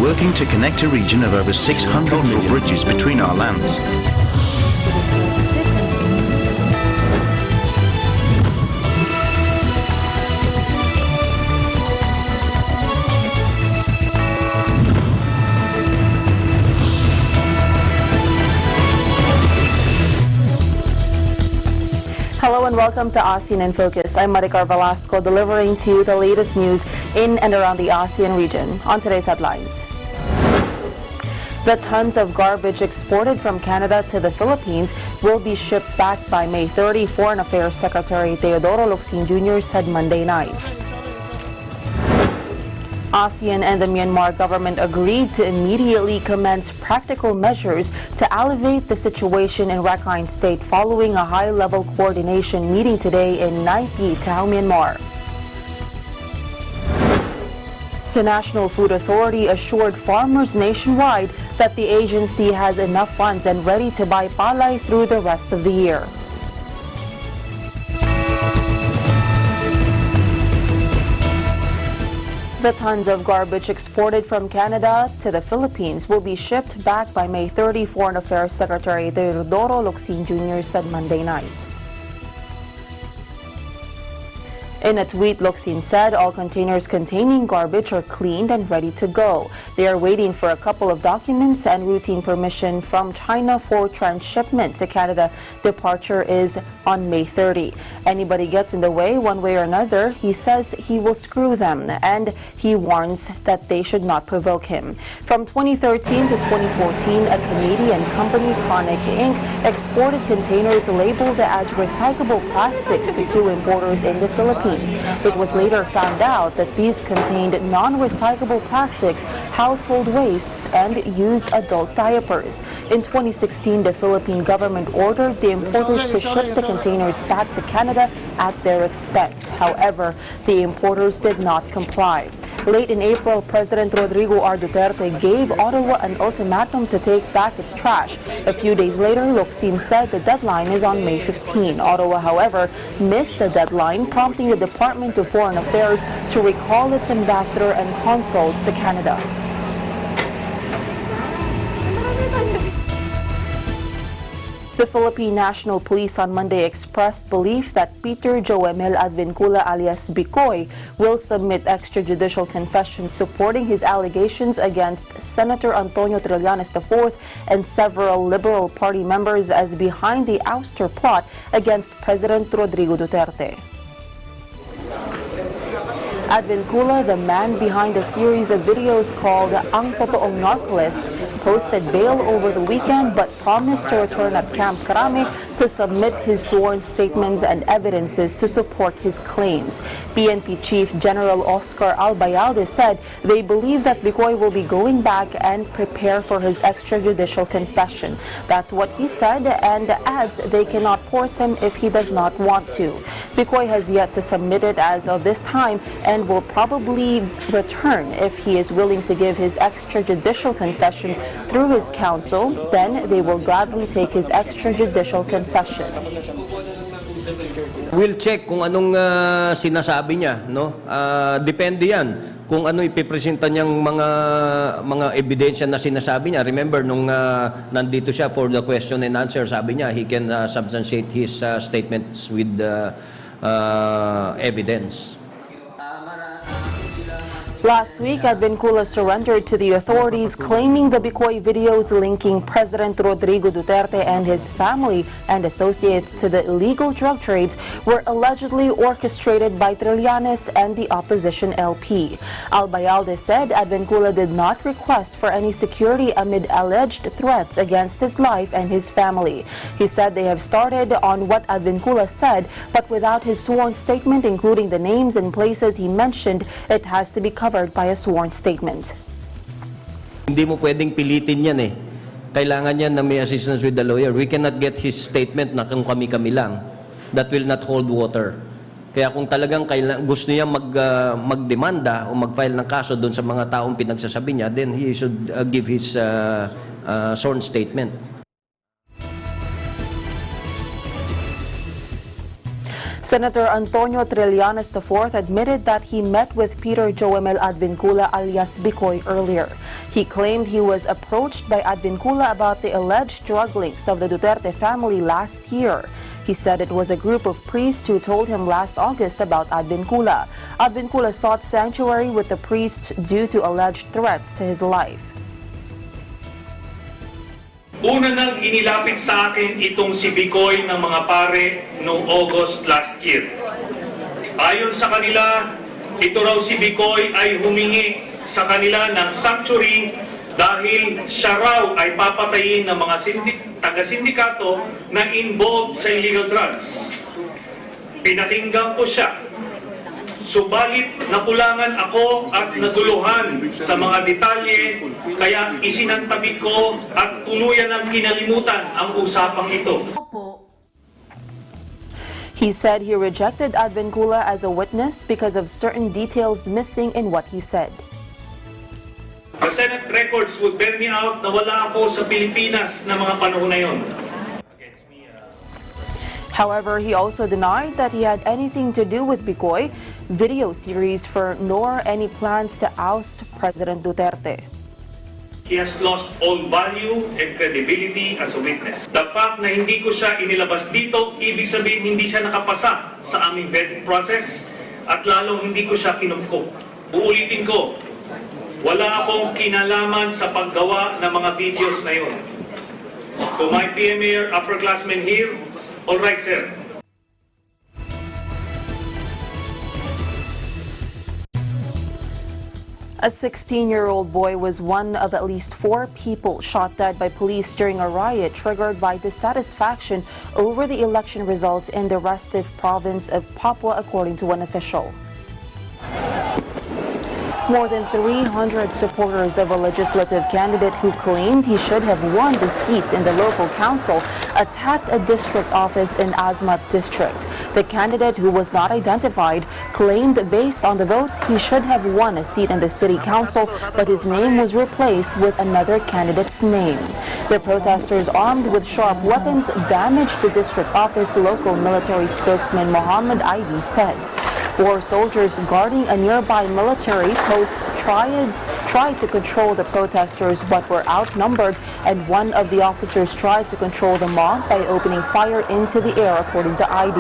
working to connect a region of over 600 more bridges between our lands. Hello and welcome to ASEAN in Focus. I'm Maricar Velasco, delivering to you the latest news in and around the ASEAN region. On today's headlines. The tons of garbage exported from Canada to the Philippines will be shipped back by May 30, Foreign Affairs Secretary Teodoro Locsin Jr. said Monday night. ASEAN and the Myanmar government agreed to immediately commence practical measures to alleviate the situation in Rakhine State following a high-level coordination meeting today in Nai Pi, Tao, Myanmar. The National Food Authority assured farmers nationwide that the agency has enough funds and ready to buy palay through the rest of the year. The tons of garbage exported from Canada to the Philippines will be shipped back by May 30, Foreign Affairs Secretary Teodoro Locsin Jr. said Monday night. In a tweet, Locsin said all containers containing garbage are cleaned and ready to go. They are waiting for a couple of documents and routine permission from China for transshipment to Canada. Departure is on May 30. Anybody gets in the way one way or another, he says he will screw them, and he warns that they should not provoke him. From 2013 to 2014, a Canadian company, Chronic Inc., exported containers labeled as recyclable plastics to two importers in the Philippines. It was later found out that these contained non-recyclable plastics, household wastes, and used adult diapers. In 2016, the Philippine government ordered the importers to ship the containers back to Canada at their expense. However, the importers did not comply. Late in April, President Rodrigo R. Duterte gave Ottawa an ultimatum to take back its trash. A few days later, Locsin said the deadline is on May 15. Ottawa, however, missed the deadline, prompting the Department of Foreign Affairs to recall its ambassador and consuls to Canada. The Philippine National Police on Monday expressed belief that Peter Joemel Advincula alias Bicoy will submit extrajudicial confession supporting his allegations against Senator Antonio Trillanes IV and several Liberal Party members as behind the ouster plot against President Rodrigo Duterte. Advincula, the man behind a series of videos called Ang Totoong Narcolist, posted bail over the weekend but promised to return at Camp Crame to submit his sworn statements and evidences to support his claims. PNP Chief General Oscar Albayalde said they believe that Bicoy will be going back and prepare for his extrajudicial confession. That's what he said, and adds they cannot force him if he does not want to. Bicoy has yet to submit it as of this time and will probably return if he is willing to give his extrajudicial confession through his counsel. Then they will gladly take his extrajudicial confession. We'll check kung anong sinasabi niya, no? Depende 'yan kung ano ipipresenta niyang mga ebidensya na sinasabi niya. Remember nung nandito siya for the question and answer, sabi niya he can substantiate his statements with evidence. Last week, Advincula surrendered to the authorities, claiming the Bicoy videos linking President Rodrigo Duterte and his family and associates to the illegal drug trades were allegedly orchestrated by Trillanes and the opposition LP. Albayalde said Advincula did not request for any security amid alleged threats against his life and his family. He said they have started on what Advincula said, but without his sworn statement, including the names and places he mentioned, it has to be covered by a sworn statement. Hindi mo pwedeng pilitin yan eh. Kailangan yan na may assistance with the lawyer. We cannot get his statement na kung kami-kami lang. That will not hold water. Kaya kung talagang gusto niya magdemanda o mag-file ng kaso doon sa mga taong pinagsasabi niya, then he should give his sworn statement. Senator Antonio Trillanes IV admitted that he met with Peter Joemel Advincula alias Bicoy earlier. He claimed he was approached by Advincula about the alleged drug links of the Duterte family last year. He said it was a group of priests who told him last August about Advincula. Advincula sought sanctuary with the priests due to alleged threats to his life. Una nang inilapit sa akin itong si Bicoy ng mga pare noong August last year. Ayon sa kanila, ito raw si Bicoy ay humingi sa kanila ng sanctuary dahil siya raw ay papatayin ng mga taga-sindikato na involved sa illegal drugs. Pinakinggan ko siya. Subalit nakulangan ako at naguluhan sa mga detalye, kaya isinantabi ko at tuluyan ng kinalimutan ang usapang ito. He said he rejected Advincula as a witness because of certain details missing in what he said. The Senate records would bear me out na wala ako sa Pilipinas na mga panahon na yon. However, he also denied that he had anything to do with Bicoy video series nor any plans to oust President Duterte. He has lost all value and credibility as a witness. The fact na hindi ko siya inilabas dito, ibig sabihin hindi siya nakapasa sa aming vetting process at lalong hindi ko siya kinumpok. Uulitin ko, wala akong kinalaman sa paggawa ng mga videos na yun. To my PMA upperclassmen here, all right, sir. A 16-year-old boy was one of at least 4 people shot dead by police during a riot triggered by dissatisfaction over the election results in the restive province of Papua, according to one official. More than 300 supporters of a legislative candidate who claimed he should have won the seat in the local council attacked a district office in Asmat district. The candidate, who was not identified, claimed based on the votes he should have won a seat in the city council, but his name was replaced with another candidate's name. The protesters, armed with sharp weapons, damaged the district office, local military spokesman Mohammed Aidi said. 4 soldiers guarding a nearby military post tried to control the protesters but were outnumbered, and one of the officers tried to control the mob by opening fire into the air, according to ID.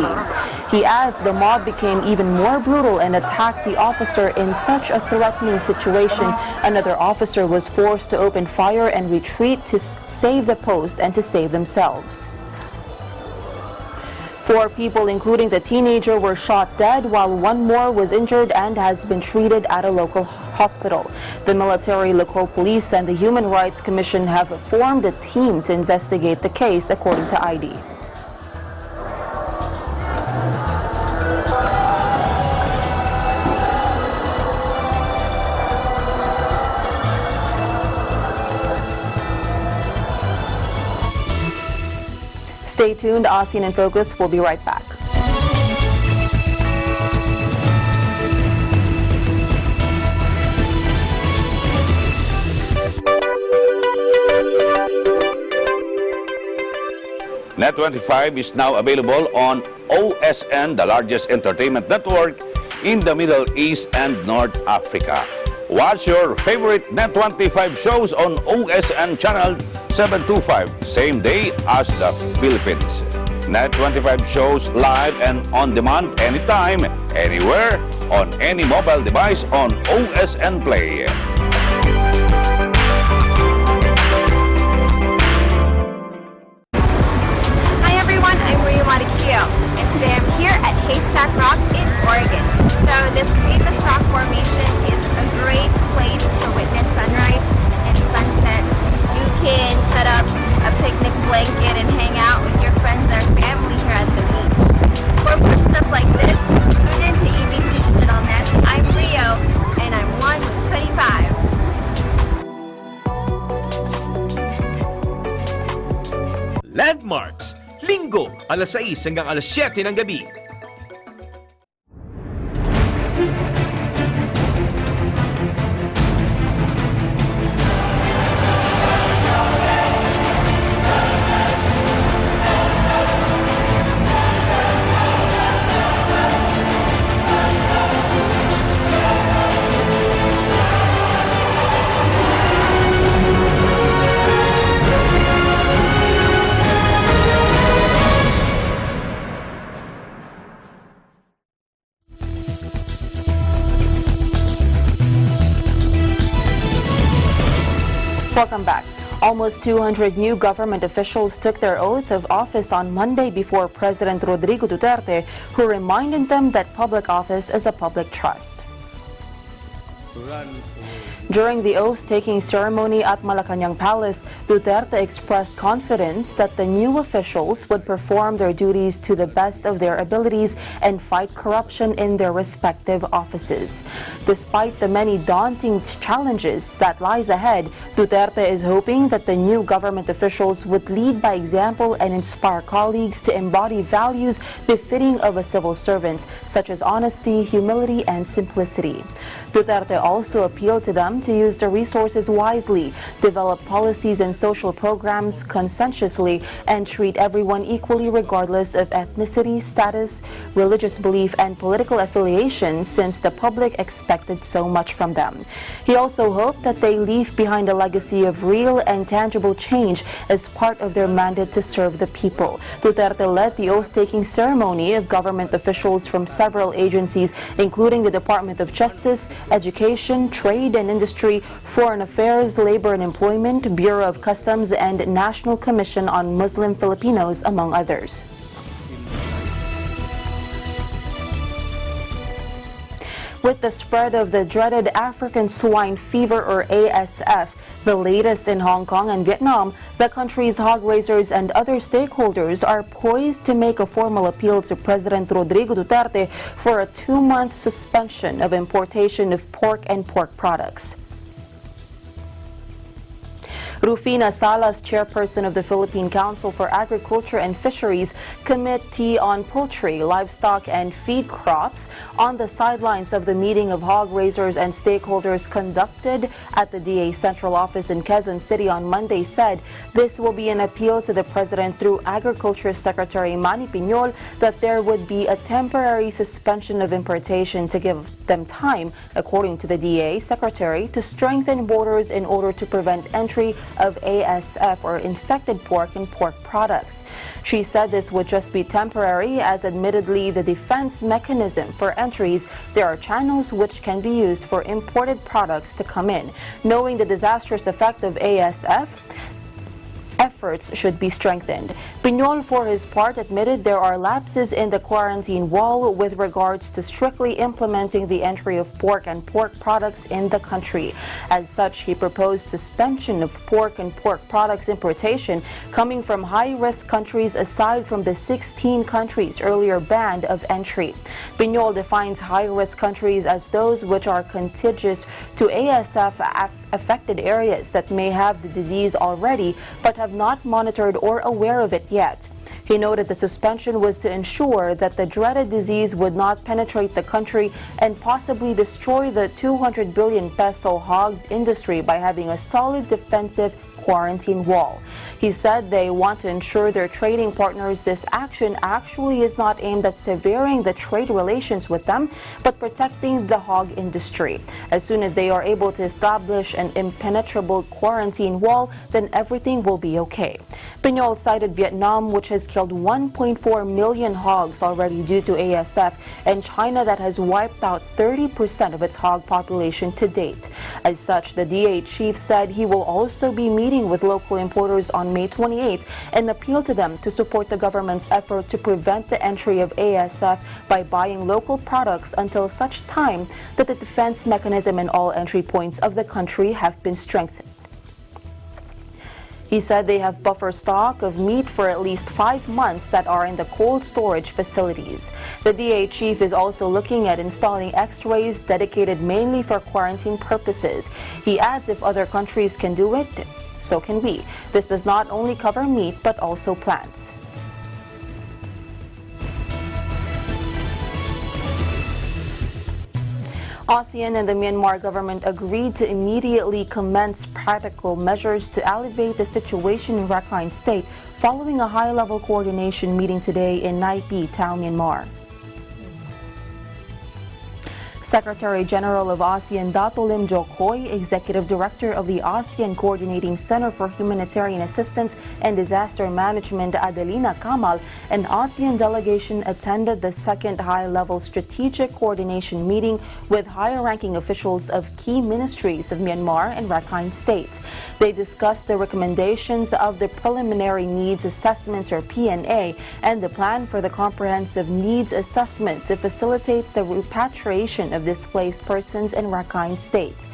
He adds the mob became even more brutal and attacked the officer. In such a threatening situation, another officer was forced to open fire and retreat to save the post and to save themselves. 4 people, including the teenager, were shot dead, while 1 more was injured and has been treated at a local hospital. The military, local police, and the Human Rights Commission have formed a team to investigate the case, according to ID. Stay tuned. ASEAN in Focus will be right back. Net25 is now available on OSN, the largest entertainment network in the Middle East and North Africa. Watch your favorite Net25 shows on OSN channel 725, same day as the Philippines. Net25 shows live and on demand anytime, anywhere, on any mobile device on OSN Play. Hi everyone, I'm Maria Matikio, and today I'm here at Haystack Rock in Oregon. So this famous rock formation is a great place to witness sunrise and sunsets. You can set up a picnic blanket and hang out with your friends or family here at the beach. For more stuff like this, tune in to EBC Digital Nest. I'm Rio, and I'm 1 with 25. Landmarks, Linggo, alas 6 hanggang alas 7 ng gabi. Welcome back. Almost 200 new government officials took their oath of office on Monday before President Rodrigo Duterte, who reminded them that public office is a public trust. During the oath-taking ceremony at Malacañang Palace, Duterte expressed confidence that the new officials would perform their duties to the best of their abilities and fight corruption in their respective offices. Despite the many daunting challenges that lies ahead, Duterte is hoping that the new government officials would lead by example and inspire colleagues to embody values befitting of a civil servant, such as honesty, humility, and simplicity. Duterte also appealed to them to use their resources wisely, develop policies and social programs conscientiously, and treat everyone equally regardless of ethnicity, status, religious belief, and political affiliation, since the public expected so much from them. He also hoped that they leave behind a legacy of real and tangible change as part of their mandate to serve the people. Duterte led the oath-taking ceremony of government officials from several agencies, including the Department of Justice, Education, Trade and Industry, Foreign Affairs, Labor and Employment, Bureau of Customs, and National Commission on Muslim Filipinos, among others. With the spread of the dreaded African swine fever, or ASF, the latest in Hong Kong and Vietnam, the country's hog raisers and other stakeholders are poised to make a formal appeal to President Rodrigo Duterte for a 2-month suspension of importation of pork and pork products. Rufina Salas, chairperson of the Philippine Council for Agriculture and Fisheries Committee on Poultry, Livestock and Feed Crops, on the sidelines of the meeting of hog raisers and stakeholders conducted at the DA Central Office in Quezon City on Monday, said this will be an appeal to the President through Agriculture Secretary Manny Piñol that there would be a temporary suspension of importation to give them time, according to the DA Secretary, to strengthen borders in order to prevent entry of ASF, or infected pork, and pork products. She said this would just be temporary, as admittedly the defense mechanism for entries, there are channels which can be used for imported products to come in. Knowing the disastrous effect of ASF, efforts should be strengthened. Piñol, for his part, admitted there are lapses in the quarantine wall with regards to strictly implementing the entry of pork and pork products in the country. As such, he proposed suspension of pork and pork products importation coming from high-risk countries aside from the 16 countries earlier banned of entry. Piñol defines high-risk countries as those which are contiguous to ASF-affected areas that may have the disease already but have not monitored or aware of it yet. He noted the suspension was to ensure that the dreaded disease would not penetrate the country and possibly destroy the 200 billion peso hog industry by having a solid defensive quarantine wall. He said they want to ensure their trading partners this action actually is not aimed at severing the trade relations with them, but protecting the hog industry. As soon as they are able to establish an impenetrable quarantine wall, then everything will be okay. Piñol cited Vietnam, which has killed 1.4 million hogs already due to ASF, and China, that has wiped out 30% of its hog population to date. As such, the DA chief said he will also be meeting with local importers on May 28 and appeal to them to support the government's effort to prevent the entry of ASF by buying local products until such time that the defense mechanism in all entry points of the country have been strengthened. He said they have buffer stock of meat for at least 5 months that are in the cold storage facilities. The DA chief is also looking at installing X-rays dedicated mainly for quarantine purposes. He adds if other countries can do it, so can we. This does not only cover meat but also plants. ASEAN and the Myanmar government agreed to immediately commence practical measures to alleviate the situation in Rakhine State following a high-level coordination meeting today in Nai Pi, Town, Myanmar. Secretary General of ASEAN Dato Lim Jokoy, Executive Director of the ASEAN Coordinating Center for Humanitarian Assistance and Disaster Management Adelina Kamal, and ASEAN delegation attended the second high-level strategic coordination meeting with higher-ranking officials of key ministries of Myanmar and Rakhine State. They discussed the recommendations of the Preliminary Needs Assessments, or PNA, and the plan for the Comprehensive Needs Assessment to facilitate the repatriation of displaced persons in Rakhine State.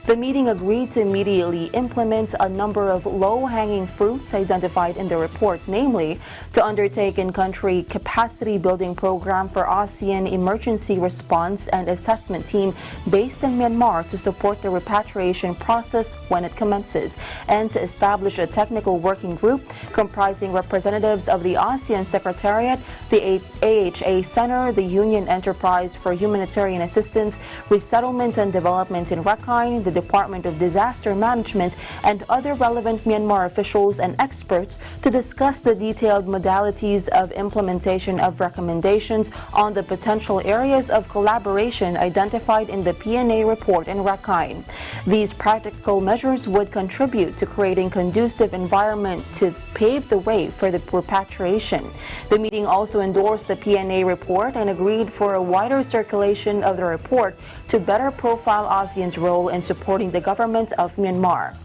The meeting agreed to immediately implement a number of low-hanging fruits identified in the report, namely, to undertake in-country capacity-building program for ASEAN Emergency Response and Assessment Team based in Myanmar to support the repatriation process when it commences, and to establish a technical working group comprising representatives of the ASEAN Secretariat, the AHA Center, the Union Enterprise for Humanitarian Assistance, Resettlement and Development in Rakhine, the Department of Disaster Management, and other relevant Myanmar officials and experts to discuss the detailed modalities of implementation of recommendations on the potential areas of collaboration identified in the PNA report in Rakhine. These practical measures would contribute to creating conducive environment to pave the way for the repatriation. The meeting also endorsed the PNA report and agreed for a wider circulation of the report to better profile ASEAN's role in supporting the government of Myanmar.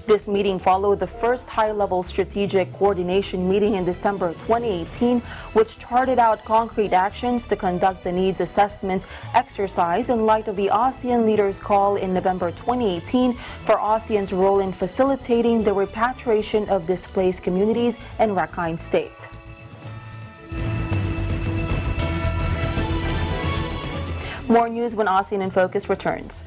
This meeting followed the first high-level strategic coordination meeting in December 2018, which charted out concrete actions to conduct the needs assessment exercise in light of the ASEAN leaders' call in November 2018 for ASEAN's role in facilitating the repatriation of displaced communities in Rakhine State. More news when ASEAN in Focus returns.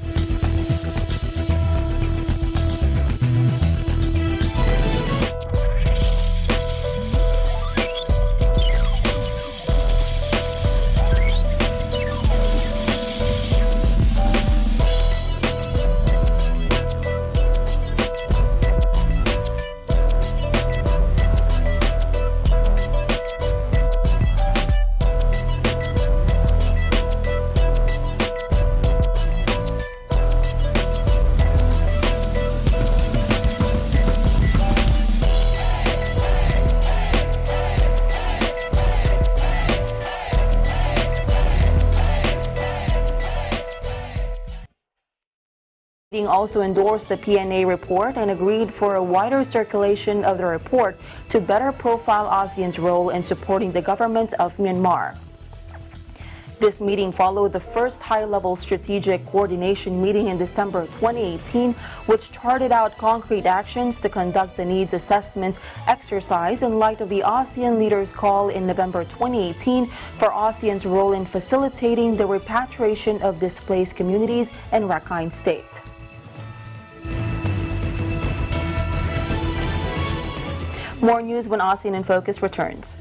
The meeting also endorsed the PNA report and agreed for a wider circulation of the report to better profile ASEAN's role in supporting the government of Myanmar. This meeting followed the first high-level strategic coordination meeting in December 2018, which charted out concrete actions to conduct the needs assessment exercise in light of the ASEAN leaders' call in November 2018 for ASEAN's role in facilitating the repatriation of displaced communities in Rakhine State. More news when ASEAN in Focus returns.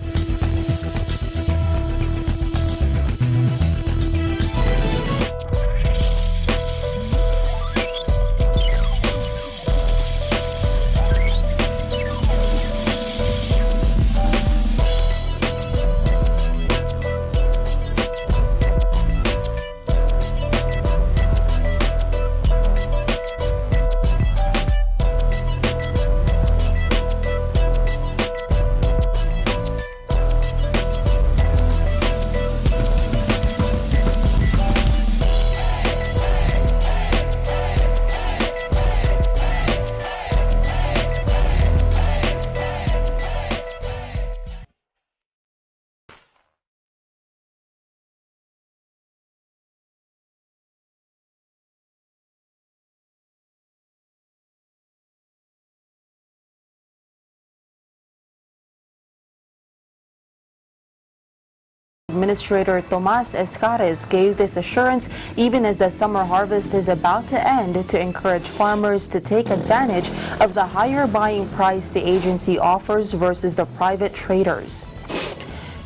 Administrator Tomas Escares gave this assurance even as the summer harvest is about to end, to encourage farmers to take advantage of the higher buying price the agency offers versus the private traders.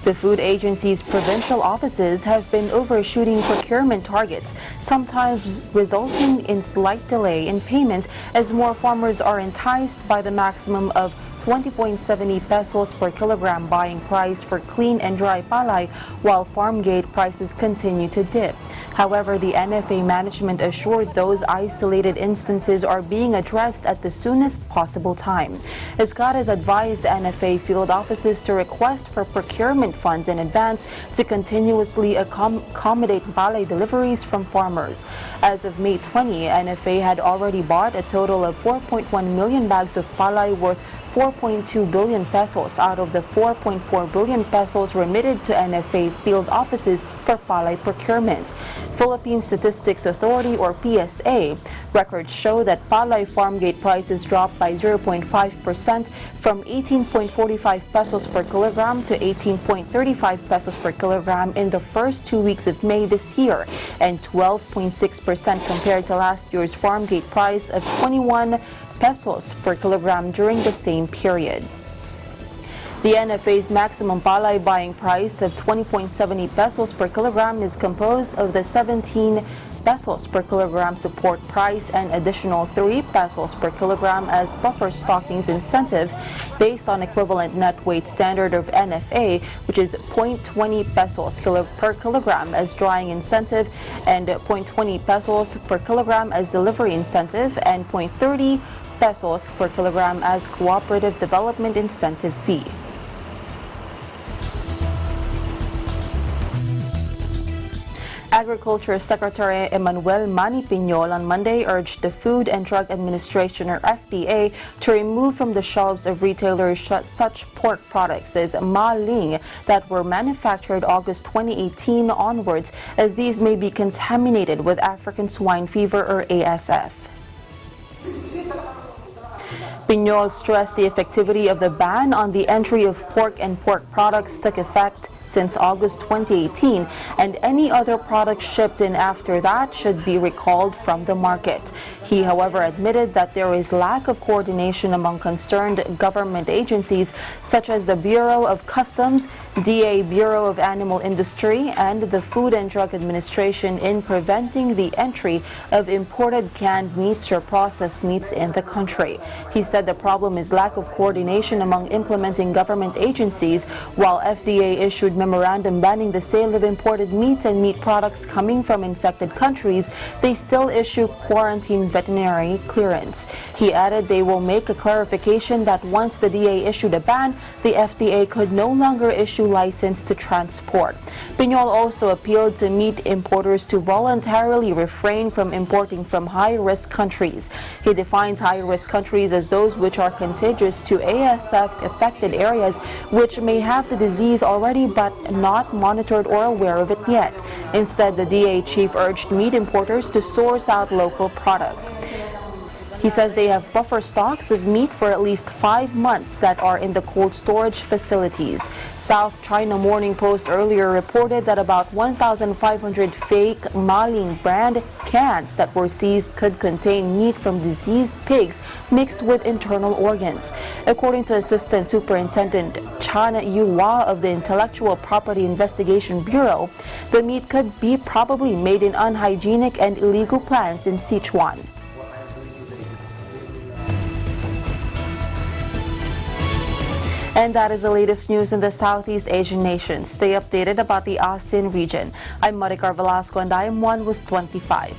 The food agency's provincial offices have been overshooting procurement targets, sometimes resulting in slight delay in payment as more farmers are enticed by the maximum of 20.70 pesos per kilogram buying price for clean and dry palay, while farm gate prices continue to dip. However, the NFA management assured those isolated instances are being addressed at the soonest possible time. ISCAT has advised NFA field offices to request for procurement funds in advance to continuously accommodate palay deliveries from farmers. As of May 20, NFA had already bought a total of 4.1 million bags of palay worth 4.2 billion pesos out of the 4.4 billion pesos remitted to NFA field offices for palay procurement. Philippine Statistics Authority or PSA records show that palay farm gate prices dropped by 0.5% from 18.45 pesos per kilogram to 18.35 pesos per kilogram in the first 2 weeks of May this year, and 12.6% compared to last year's farm gate price of 21 pesos per kilogram during the same period. The NFA's maximum palay buying price of 20.70 pesos per kilogram is composed of the 17 pesos per kilogram support price and additional 3 pesos per kilogram as buffer stockings incentive based on equivalent net weight standard of NFA, which is 0.20 pesos per kilogram as drying incentive and 0.20 pesos per kilogram as delivery incentive and 0.30 pesos per kilogram as cooperative development incentive fee. Agriculture Secretary Emmanuel Manny Piñol on Monday urged the Food and Drug Administration or FDA to remove from the shelves of retailers such pork products as maling that were manufactured August 2018 onwards, as these may be contaminated with African swine fever or ASF. Piñol stressed the effectivity of the ban on the entry of pork and pork products took effect since August 2018, and any other product shipped in after that should be recalled from the market. He, however, admitted that there is lack of coordination among concerned government agencies such as the Bureau of Customs, DA Bureau of Animal Industry, and the Food and Drug Administration in preventing the entry of imported canned meats or processed meats in the country. He said the problem is lack of coordination among implementing government agencies. While FDA issued memorandum banning the sale of imported meats and meat products coming from infected countries, they still issue quarantine veterinary clearance. He added they will make a clarification that once the DA issued a ban, the FDA could no longer issue license to transport. Piñol also appealed to meat importers to voluntarily refrain from importing from high-risk countries. He defines high-risk countries as those which are contiguous to ASF-affected areas which may have the disease already but not monitored or aware of it yet. Instead, the DA chief urged meat importers to source out local products. He says they have buffer stocks of meat for at least 5 months that are in the cold storage facilities. South China Morning Post earlier reported that about 1,500 fake Maling brand cans that were seized could contain meat from diseased pigs mixed with internal organs. According to Assistant Superintendent Chan Yuhua of the Intellectual Property Investigation Bureau, the meat could be probably made in unhygienic and illegal plants in Sichuan. And that is the latest news in the Southeast Asian nations. Stay updated about the ASEAN region. I'm Maricar Velasco and I am 1 with 25.